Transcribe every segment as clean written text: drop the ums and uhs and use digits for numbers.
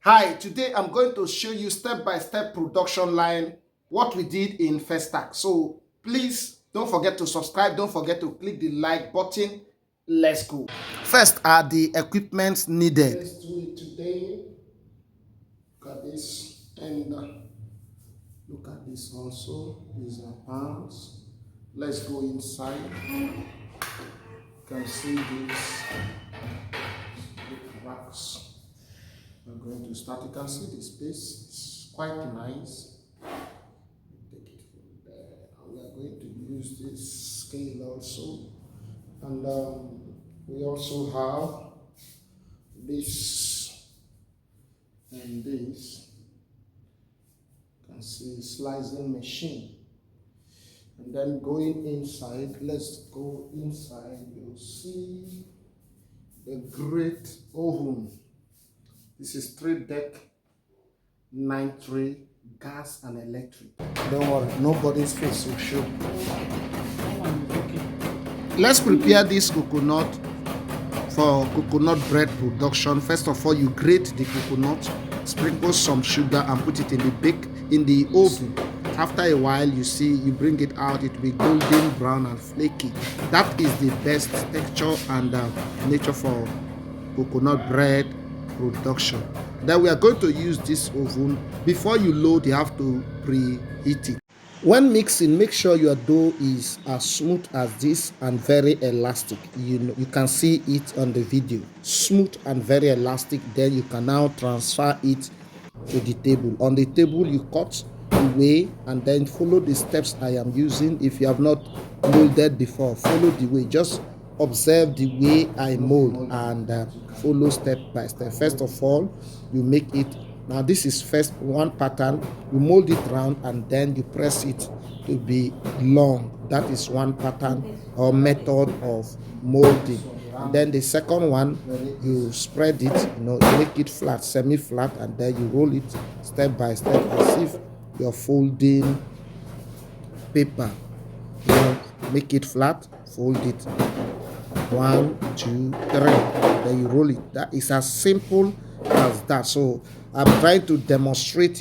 Hi, today I'm going to show you step-by-step production line, what we did in Festac. So please don't forget to subscribe, don't forget to click the like button. Let's go. First are the equipments needed. Let's do it today. Look at this and look at this also. These are pans. Let's go inside. You can see these racks. We're going to start. You can see the space. It's quite nice. Take it from there. We are going to use this scale also. And we also have this and this. You can see slicing machine. And then going inside, let's go inside. You'll see the great oven. This is 3-deck, 9-tray, gas and electric. Don't worry, nobody's face will show. Let's prepare this coconut for coconut bread production. First of all, you grate the coconut, sprinkle some sugar and put it in the oven. After a while, you see, you bring it out, it will be golden brown and flaky. That is the best texture and nature for coconut bread production. Then we are going to use this oven. Before you load, you have to preheat it. When mixing, make sure your dough is as smooth as this and very elastic. You can see it on the video. Smooth and very elastic. Then you can now transfer it to the table. On the table, you cut the way and then follow the steps I am using. If you have not molded before, follow the way. Just observe the way I mold and follow step by step. First of all, you make it. Now this is first one pattern. You mold it round and then you press it to be long. That is one pattern or method of molding. And then the second one, you spread it, you make it flat, semi-flat, and then you roll it step by step as if you're folding paper. Make it flat, fold it. 1, 2, 3. Then you roll it. That is as simple as that. So I'm trying to demonstrate,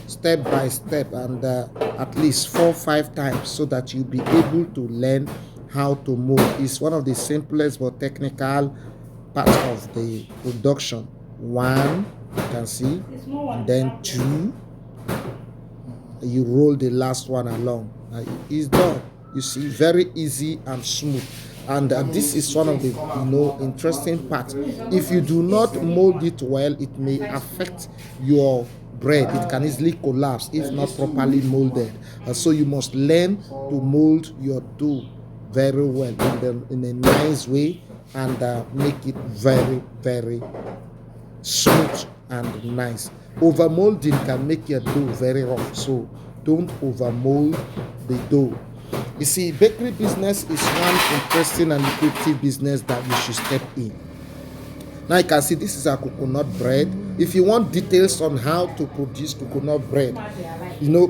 step by step and at least 4-5 times so that you'll be able to learn how to mold. It's one of the simplest but technical parts of the production. 1, you can see, and then 2. You roll the last one along. It's done. You see, very easy and smooth. And this is one of the interesting parts. If you do not mold it well, it may affect your bread. It can easily collapse if not properly molded. So you must learn to mold your dough very well in a nice way and make it very, very smooth and nice. Over molding can make your dough very rough, so don't over mold the dough. You see, bakery business is one interesting and lucrative business that you should step in. Now you can see this is our coconut bread. If you want details on how to produce coconut bread,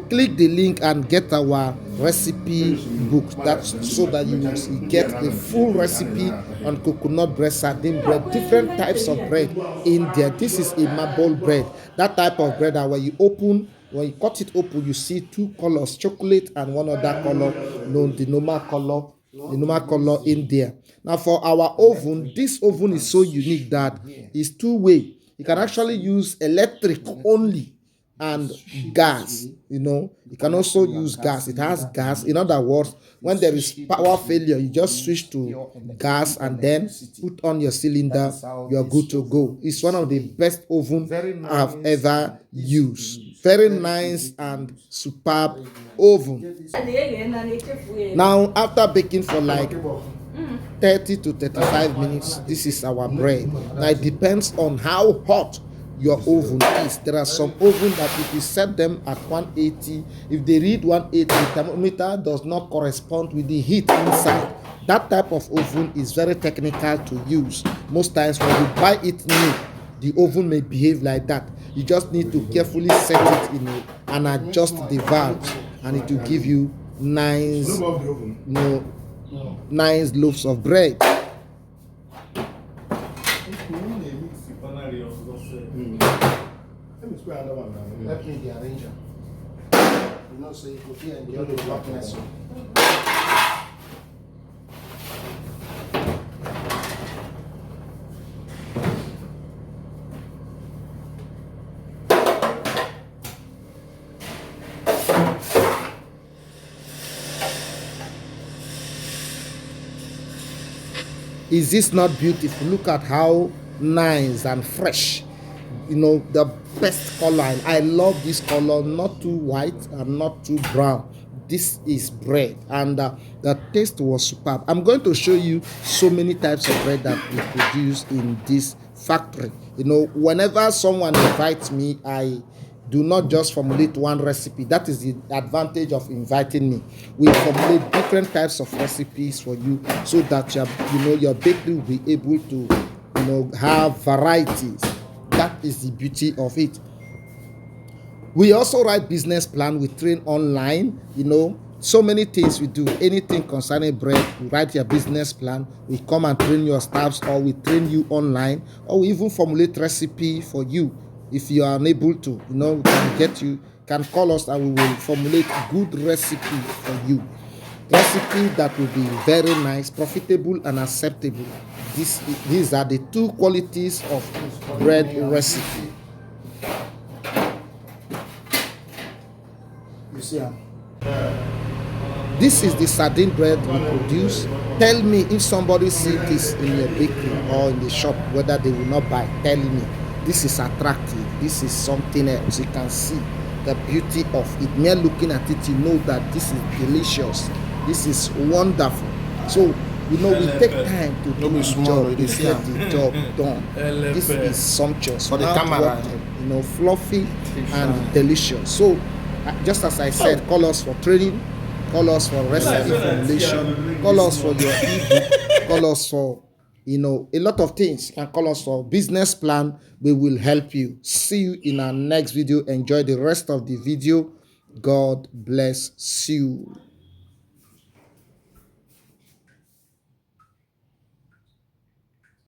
click the link and get our recipe book. That's so that you will get a full recipe on coconut bread, sardine bread, different types of bread in there. This is a marble bread. That type of bread that when you cut it open, you see 2 colors, chocolate and one other color, the normal color in there. Now for our oven, this oven is so unique that it's 2-way. You can actually use electric only and gas. You can also use gas. It has gas. In other words, when there is power failure, you just switch to gas and then put on your cylinder. You are good to go. It's one of the best ovens I've ever used. Very nice and superb oven. Now after baking for like 30 to 35 minutes, this is our bread. Now it depends on how hot your oven is. There are some ovens that if you set them at 180, if they read 180, the thermometer does not correspond with the heat inside. That type of oven is very technical to use. Most times when you buy it new, the oven may behave like that. You just need to carefully set it and adjust the valves, and it will give you nice loaves of bread. Let me the arranger. You know, so you go here and get the blackness. Is this not beautiful? Look at how nice and fresh. You know, the best color. I love this color, not too white and not too brown. This is bread, and the taste was superb. I'm going to show you so many types of bread that we produce in this factory. You know, whenever someone invites me, I do not just formulate one recipe. That is the advantage of inviting me. We formulate different types of recipes for you, so that your bakery will be able to have varieties. That is the beauty of it. We also write business plan. We train online. So many things we do. Anything concerning bread, we write your business plan. We come and train your staffs, or we train you online, or we even formulate recipe for you. If you are unable to, we can call us and we will formulate good recipe for you. Recipe that will be very nice, profitable, and acceptable. These are the two qualities of bread recipe. You see, this is the sardine bread we produce. Tell me if somebody sees this in your bakery or in the shop, whether they will not buy. Tell me. This is attractive. This is something else. You can see the beauty of it. Mere looking at it, you know that this is delicious. This is wonderful. So, we take time to do the job, to get the job done. This is sumptuous. For the camera. Fluffy and delicious. So, just as I said, call us for training, call us for recipe formulation, call us for your ebook, call us for a lot of things. You can call us for business plan. We will help you. See you in our next video. Enjoy the rest of the video. God bless you.